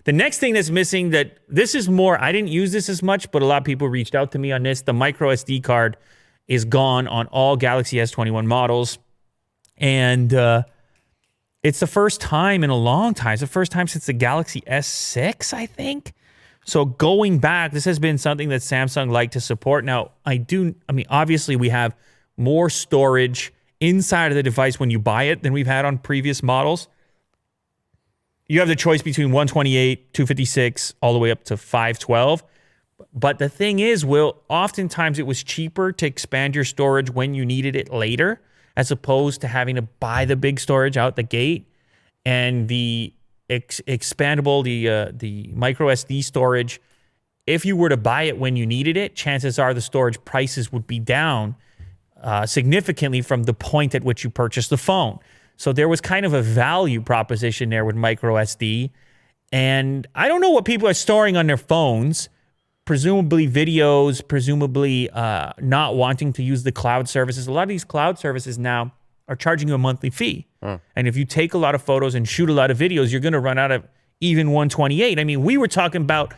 The next thing that's missing, that this is more, I didn't use this as much, but a lot of people reached out to me on this. The micro SD card is gone on all Galaxy S21 models. And it's the first time in a long time. It's the first time since the Galaxy S6, I think. So going back, this has been something that Samsung liked to support. Now, obviously we have more storage inside of the device when you buy it than we've had on previous models. You have the choice between 128, 256, all the way up to 512. But the thing is, oftentimes it was cheaper to expand your storage when you needed it later, as opposed to having to buy the big storage out the gate. And the expandable, the micro SD storage, if you were to buy it when you needed it, chances are the storage prices would be down significantly from the point at which you purchased the phone. So there was kind of a value proposition there with micro SD. And I don't know what people are storing on their phones, presumably videos, presumably not wanting to use the cloud services. A lot of these cloud services now are charging you a monthly fee. And if you take a lot of photos and shoot a lot of videos, you're going to run out of even 128. I mean, we were talking about,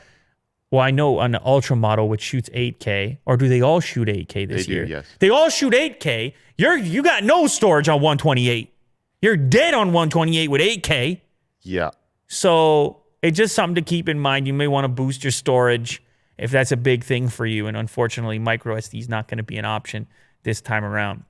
well, I know on the Ultra model, which shoots 8K, or do they all shoot 8K this year? They do, yes. They all shoot 8K. You got no storage on 128. You're dead on 128 with 8K. Yeah. So it's just something to keep in mind. You may want to boost your storage if that's a big thing for you. And unfortunately, micro SD is not going to be an option this time around.